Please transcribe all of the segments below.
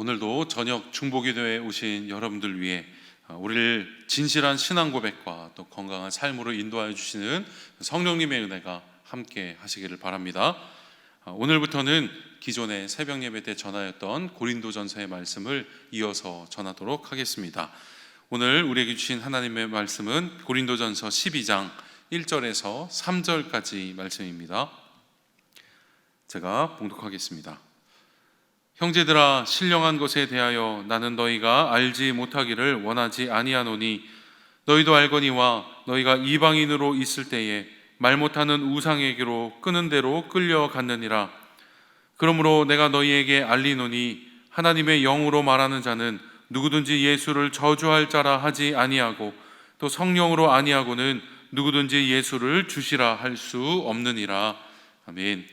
오늘도 저녁 중보기도에 오신 여러분들 위해 우리를 진실한 신앙 고백과 또 건강한 삶으로 인도하여 주시는 성령님의 은혜가 함께 하시기를 바랍니다. 오늘부터는 기존의 새벽 예배 때 전하였던 고린도전서의 말씀을 이어서 전하도록 하겠습니다. 오늘 우리에게 주신 하나님의 말씀은 고린도전서 12장 1절에서 3절까지 말씀입니다. 제가 봉독하겠습니다. 형제들아, 신령한 것에 대하여 나는 너희가 알지 못하기를 원하지 아니하노니 너희도 알거니와 너희가 이방인으로 있을 때에 말 못하는 우상에게로 끄는 대로 끌려갔느니라. 그러므로 내가 너희에게 알리노니 하나님의 영으로 말하는 자는 누구든지 예수를 저주할 자라 하지 아니하고 또 성령으로 아니하고는 누구든지 예수를 주시라 할 수 없느니라. 아멘.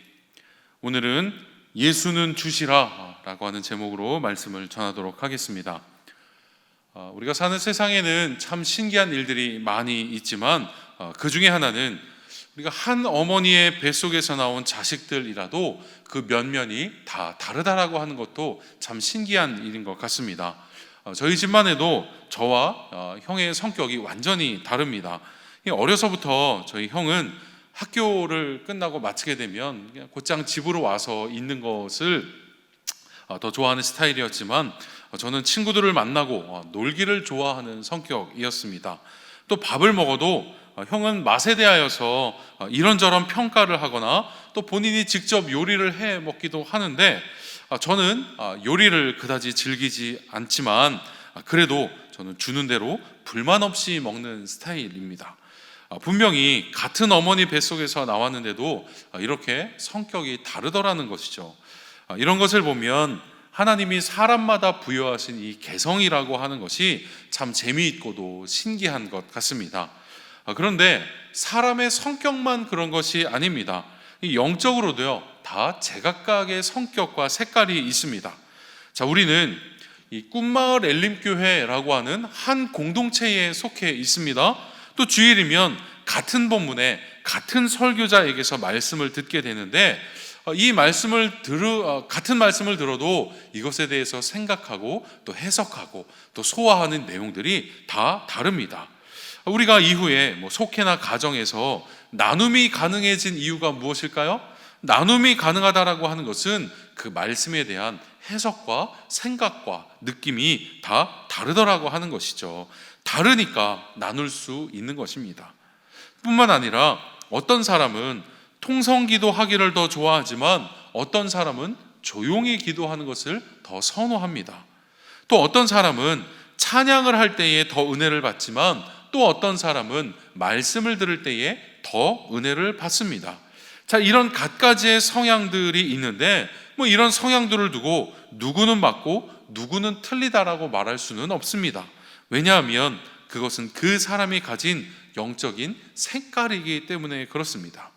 오늘은 예수는 주시라 라고 하는 제목으로 말씀을 전하도록 하겠습니다. 우리가 사는 세상에는 참 신기한 일들이 많이 있지만 그 중에 하나는 우리가 한 어머니의 뱃속에서 나온 자식들이라도 그 면면이 다 다르다라고 하는 것도 참 신기한 일인 것 같습니다. 저희 집만 해도 저와 형의 성격이 완전히 다릅니다. 어려서부터 저희 형은 학교를 끝나고 마치게 되면 그냥 곧장 집으로 와서 있는 것을 더 좋아하는 스타일이었지만 저는 친구들을 만나고 놀기를 좋아하는 성격이었습니다. 또 밥을 먹어도 형은 맛에 대하여서 이런저런 평가를 하거나 또 본인이 직접 요리를 해 먹기도 하는데 저는 요리를 그다지 즐기지 않지만 그래도 저는 주는 대로 불만 없이 먹는 스타일입니다. 분명히 같은 어머니 뱃속에서 나왔는데도 이렇게 성격이 다르더라는 것이죠. 이런 것을 보면 하나님이 사람마다 부여하신 이 개성이라고 하는 것이 참 재미있고도 신기한 것 같습니다. 그런데 사람의 성격만 그런 것이 아닙니다. 영적으로도요, 다 제각각의 성격과 색깔이 있습니다. 자, 우리는 이 꿈마을 엘림교회라고 하는 한 공동체에 속해 있습니다. 또 주일이면 같은 본문에 같은 설교자에게서 말씀을 듣게 되는데 이 같은 말씀을 들어도 이것에 대해서 생각하고 또 해석하고 또 소화하는 내용들이 다 다릅니다. 우리가 이후에 속회나 가정에서 나눔이 가능해진 이유가 무엇일까요? 나눔이 가능하다라고 하는 것은 그 말씀에 대한 해석과 생각과 느낌이 다 다르더라고 하는 것이죠. 다르니까 나눌 수 있는 것입니다. 뿐만 아니라 어떤 사람은 통성기도 하기를 더 좋아하지만 어떤 사람은 조용히 기도하는 것을 더 선호합니다. 또 어떤 사람은 찬양을 할 때에 더 은혜를 받지만 또 어떤 사람은 말씀을 들을 때에 더 은혜를 받습니다. 자, 이런 갖가지의 성향들이 있는데 이런 성향들을 두고 누구는 맞고 누구는 틀리다라고 말할 수는 없습니다. 왜냐하면 그것은 그 사람이 가진 영적인 색깔이기 때문에 그렇습니다.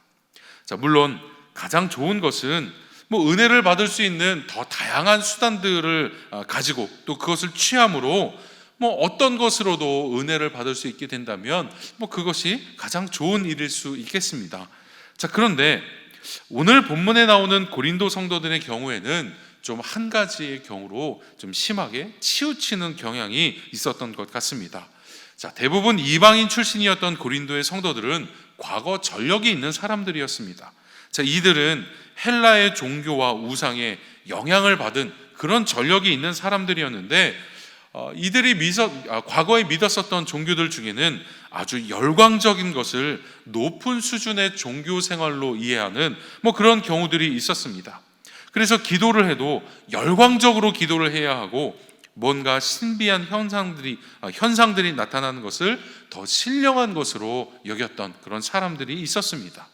자, 물론 가장 좋은 것은 은혜를 받을 수 있는 더 다양한 수단들을 가지고 또 그것을 취함으로 어떤 것으로도 은혜를 받을 수 있게 된다면 그것이 가장 좋은 일일 수 있겠습니다. 자, 그런데 오늘 본문에 나오는 고린도 성도들의 경우에는 좀 한 가지의 경우로 좀 심하게 치우치는 경향이 있었던 것 같습니다. 자, 대부분 이방인 출신이었던 고린도의 성도들은 과거 전력이 있는 사람들이었습니다. 자, 이들은 헬라의 종교와 우상에 영향을 받은 그런 전력이 있는 사람들이었는데 이들이 과거에 믿었었던 종교들 중에는 아주 열광적인 것을 높은 수준의 종교 생활로 이해하는 그런 경우들이 있었습니다. 그래서 기도를 해도 열광적으로 기도를 해야 하고 뭔가 신비한 현상들이 나타나는 것을 더 신령한 것으로 여겼던 그런 사람들이 있었습니다.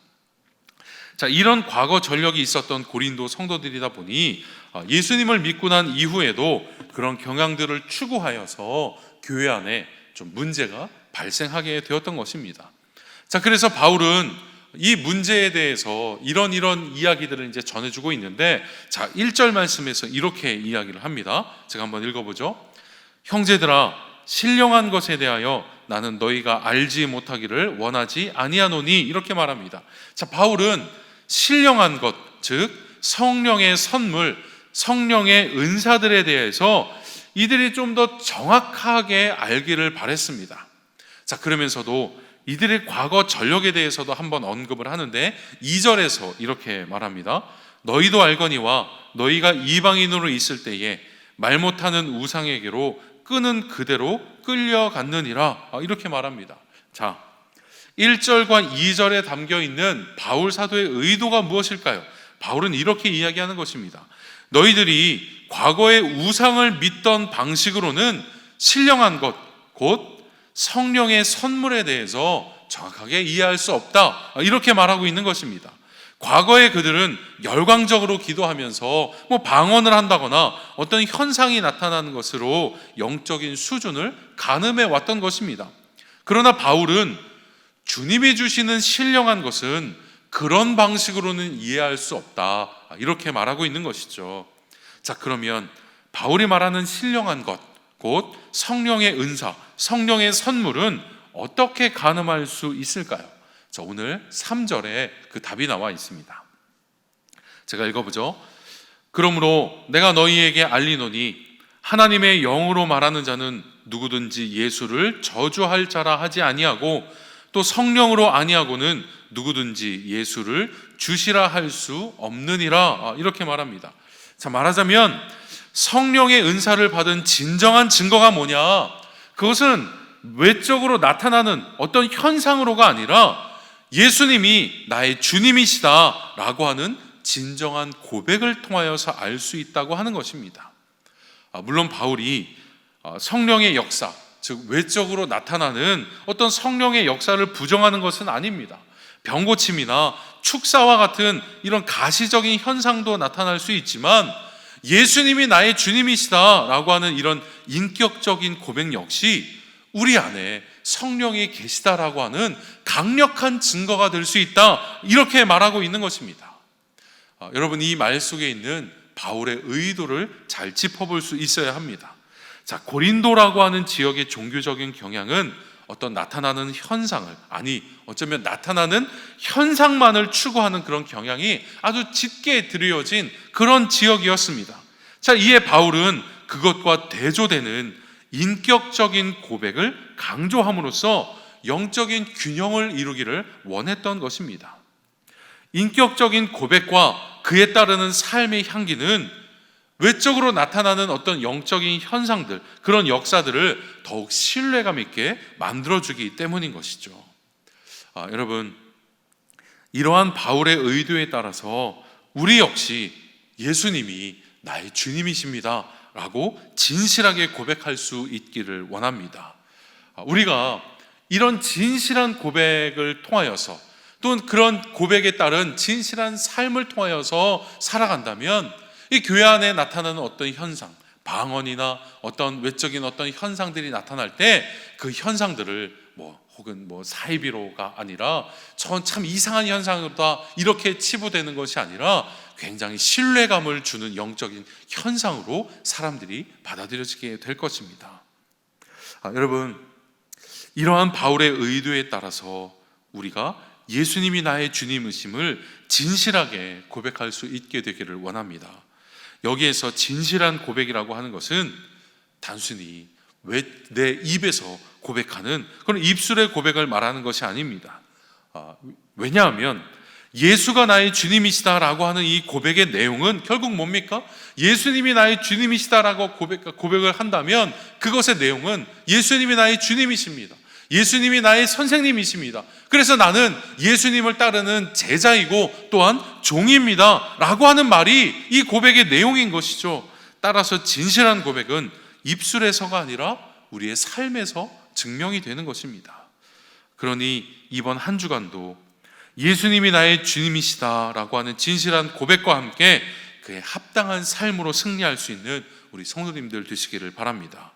자, 이런 과거 전력이 있었던 고린도 성도들이다 보니 예수님을 믿고 난 이후에도 그런 경향들을 추구하여서 교회 안에 좀 문제가 발생하게 되었던 것입니다. 자, 그래서 바울은 이 문제에 대해서 이런 이야기들을 이제 전해주고 있는데, 자, 1절 말씀에서 이렇게 이야기를 합니다. 제가 한번 읽어보죠. 형제들아, 신령한 것에 대하여 나는 너희가 알지 못하기를 원하지 아니하노니, 이렇게 말합니다. 자, 바울은 신령한 것, 즉 성령의 선물, 성령의 은사들에 대해서 이들이 좀 더 정확하게 알기를 바랬습니다. 자, 그러면서도 이들의 과거 전력에 대해서도 한번 언급을 하는데 2절에서 이렇게 말합니다. 너희도 알거니와 너희가 이방인으로 있을 때에 말 못하는 우상에게로 끄는 그대로 끌려갔느니라. 이렇게 말합니다. 자, 1절과 2절에 담겨있는 바울 사도의 의도가 무엇일까요? 바울은 이렇게 이야기하는 것입니다. 너희들이 과거의 우상을 믿던 방식으로는 신령한 것, 곧 성령의 선물에 대해서 정확하게 이해할 수 없다. 이렇게 말하고 있는 것입니다. 과거에 그들은 열광적으로 기도하면서 방언을 한다거나 어떤 현상이 나타나는 것으로 영적인 수준을 가늠해 왔던 것입니다. 그러나 바울은 주님이 주시는 신령한 것은 그런 방식으로는 이해할 수 없다. 이렇게 말하고 있는 것이죠. 자, 그러면 바울이 말하는 신령한 것, 곧 성령의 은사, 성령의 선물은 어떻게 가늠할 수 있을까요? 자, 오늘 3절에 그 답이 나와 있습니다. 제가 읽어보죠. 그러므로 내가 너희에게 알리노니 하나님의 영으로 말하는 자는 누구든지 예수를 저주할 자라 하지 아니하고 또 성령으로 아니하고는 누구든지 예수를 주시라 할 수 없느니라. 이렇게 말합니다. 자, 말하자면 성령의 은사를 받은 진정한 증거가 뭐냐? 그것은 외적으로 나타나는 어떤 현상으로가 아니라 예수님이 나의 주님이시다라고 하는 진정한 고백을 통하여서 알 수 있다고 하는 것입니다. 물론 바울이 성령의 역사, 즉 외적으로 나타나는 어떤 성령의 역사를 부정하는 것은 아닙니다. 병고침이나 축사와 같은 이런 가시적인 현상도 나타날 수 있지만 예수님이 나의 주님이시다라고 하는 이런 인격적인 고백 역시 우리 안에 성령이 계시다라고 하는 강력한 증거가 될 수 있다, 이렇게 말하고 있는 것입니다. 여러분, 이 말 속에 있는 바울의 의도를 잘 짚어볼 수 있어야 합니다. 자, 고린도라고 하는 지역의 종교적인 경향은 어떤 나타나는 현상을, 아니 어쩌면 나타나는 현상만을 추구하는 그런 경향이 아주 짙게 드러진 그런 지역이었습니다. 자, 이에 바울은 그것과 대조되는 인격적인 고백을 강조함으로써 영적인 균형을 이루기를 원했던 것입니다. 인격적인 고백과 그에 따르는 삶의 향기는 외적으로 나타나는 어떤 영적인 현상들, 그런 역사들을 더욱 신뢰감 있게 만들어주기 때문인 것이죠. 여러분, 이러한 바울의 의도에 따라서 우리 역시 예수님이 나의 주님이십니다 라고 진실하게 고백할 수 있기를 원합니다. 우리가 이런 진실한 고백을 통하여서, 또는 그런 고백에 따른 진실한 삶을 통하여서 살아간다면 이 교회 안에 나타나는 어떤 현상, 방언이나 어떤 외적인 어떤 현상들이 나타날 때 그 현상들을 혹은 사이비로가 아니라 전 참 이상한 현상이다 이렇게 치부되는 것이 아니라 굉장히 신뢰감을 주는 영적인 현상으로 사람들이 받아들여지게 될 것입니다. 여러분, 이러한 바울의 의도에 따라서 우리가 예수님이 나의 주님이심을 진실하게 고백할 수 있게 되기를 원합니다. 여기에서 진실한 고백이라고 하는 것은 단순히 내 입에서 고백하는 그런 입술의 고백을 말하는 것이 아닙니다. 왜냐하면 예수가 나의 주님이시다라고 하는 이 고백의 내용은 결국 뭡니까? 예수님이 나의 주님이시다라고 고백을 한다면 그것의 내용은 예수님이 나의 주님이십니다. 예수님이 나의 선생님이십니다. 그래서 나는 예수님을 따르는 제자이고 또한 종입니다 라고 하는 말이 이 고백의 내용인 것이죠. 따라서 진실한 고백은 입술에서가 아니라 우리의 삶에서 증명이 되는 것입니다. 그러니 이번 한 주간도 예수님이 나의 주님이시다라고 하는 진실한 고백과 함께 그의 합당한 삶으로 승리할 수 있는 우리 성도님들 되시기를 바랍니다.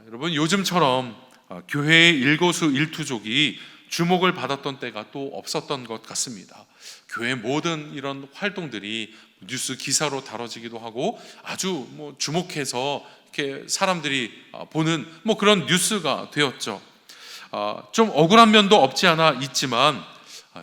여러분, 요즘처럼 교회의 일거수일투족이 주목을 받았던 때가 또 없었던 것 같습니다. 교회 모든 이런 활동들이 뉴스 기사로 다뤄지기도 하고 아주 주목해서 이렇게 사람들이 보는 그런 뉴스가 되었죠. 좀 억울한 면도 없지 않아 있지만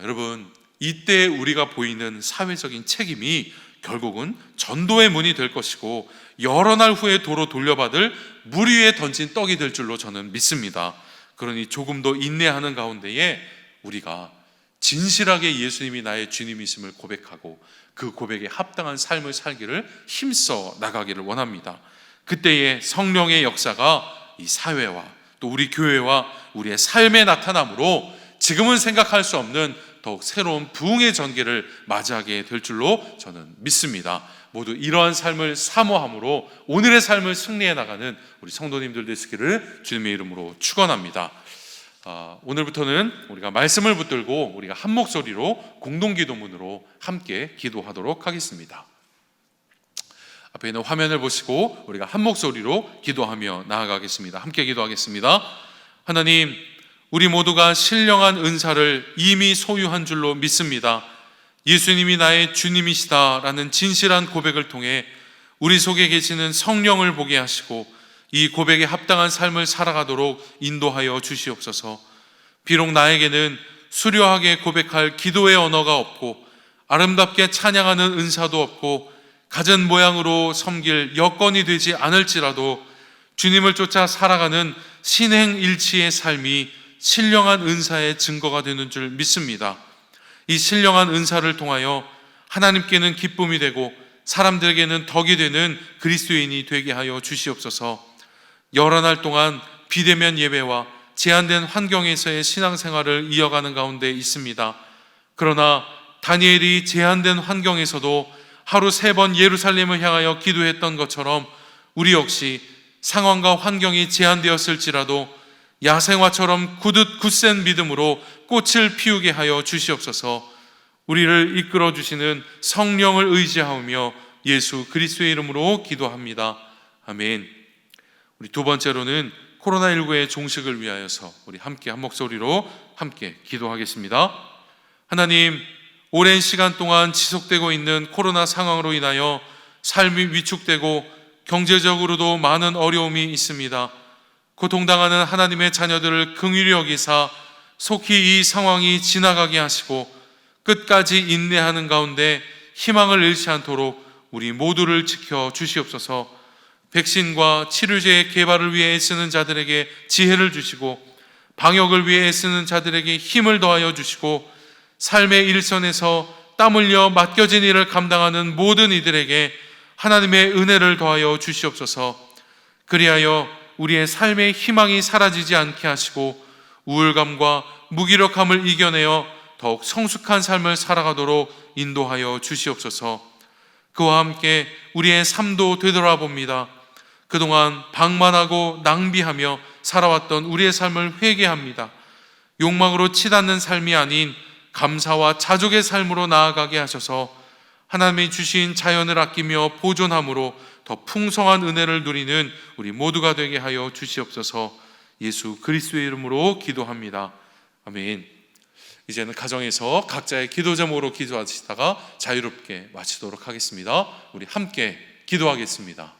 여러분, 이때 우리가 보이는 사회적인 책임이 결국은 전도의 문이 될 것이고 여러 날 후에 도로 돌려받을 물 위에 던진 떡이 될 줄로 저는 믿습니다. 그러니 조금 더 인내하는 가운데에 우리가 진실하게 예수님이 나의 주님이심을 고백하고 그 고백에 합당한 삶을 살기를 힘써 나가기를 원합니다. 그때의 성령의 역사가 이 사회와 또 우리 교회와 우리의 삶에 나타나므로 지금은 생각할 수 없는 더욱 새로운 부흥의 전개를 맞이하게 될 줄로 저는 믿습니다. 모두 이러한 삶을 사모함으로 오늘의 삶을 승리해 나가는 우리 성도님들 되시기를 주님의 이름으로 축원합니다. 오늘부터는 우리가 말씀을 붙들고 우리가 한 목소리로 공동기도문으로 함께 기도하도록 하겠습니다. 앞에 있는 화면을 보시고 우리가 한 목소리로 기도하며 나아가겠습니다. 함께 기도하겠습니다. 하나님, 우리 모두가 신령한 은사를 이미 소유한 줄로 믿습니다. 예수님이 나의 주님이시다라는 진실한 고백을 통해 우리 속에 계시는 성령을 보게 하시고 이 고백에 합당한 삶을 살아가도록 인도하여 주시옵소서. 비록 나에게는 수려하게 고백할 기도의 언어가 없고 아름답게 찬양하는 은사도 없고 갖은 모양으로 섬길 여건이 되지 않을지라도 주님을 쫓아 살아가는 신행일치의 삶이 신령한 은사의 증거가 되는 줄 믿습니다. 이 신령한 은사를 통하여 하나님께는 기쁨이 되고 사람들에게는 덕이 되는 그리스도인이 되게 하여 주시옵소서. 여러 날 동안 비대면 예배와 제한된 환경에서의 신앙생활을 이어가는 가운데 있습니다. 그러나 다니엘이 제한된 환경에서도 하루 3번 예루살렘을 향하여 기도했던 것처럼 우리 역시 상황과 환경이 제한되었을지라도 야생화처럼 굳센 믿음으로 꽃을 피우게 하여 주시옵소서. 우리를 이끌어 주시는 성령을 의지하며 예수 그리스도의 이름으로 기도합니다. 아멘. 우리 두 번째로는 코로나19의 종식을 위하여서 우리 함께 한 목소리로 함께 기도하겠습니다. 하나님, 오랜 시간 동안 지속되고 있는 코로나 상황으로 인하여 삶이 위축되고 경제적으로도 많은 어려움이 있습니다. 고통당하는 하나님의 자녀들을 긍휼히 여기사 속히 이 상황이 지나가게 하시고 끝까지 인내하는 가운데 희망을 잃지 않도록 우리 모두를 지켜 주시옵소서. 백신과 치료제의 개발을 위해 애쓰는 자들에게 지혜를 주시고 방역을 위해 애쓰는 자들에게 힘을 더하여 주시고 삶의 일선에서 땀 흘려 맡겨진 일을 감당하는 모든 이들에게 하나님의 은혜를 더하여 주시옵소서. 그리하여 우리의 삶의 희망이 사라지지 않게 하시고 우울감과 무기력함을 이겨내어 더욱 성숙한 삶을 살아가도록 인도하여 주시옵소서. 그와 함께 우리의 삶도 되돌아봅니다. 그동안 방만하고 낭비하며 살아왔던 우리의 삶을 회개합니다. 욕망으로 치닫는 삶이 아닌 감사와 자족의 삶으로 나아가게 하셔서 하나님이 주신 자연을 아끼며 보존함으로 더 풍성한 은혜를 누리는 우리 모두가 되게 하여 주시옵소서. 예수 그리스도의 이름으로 기도합니다. 아멘. 이제는 가정에서 각자의 기도 제목으로 기도하시다가 자유롭게 마치도록 하겠습니다. 우리 함께 기도하겠습니다.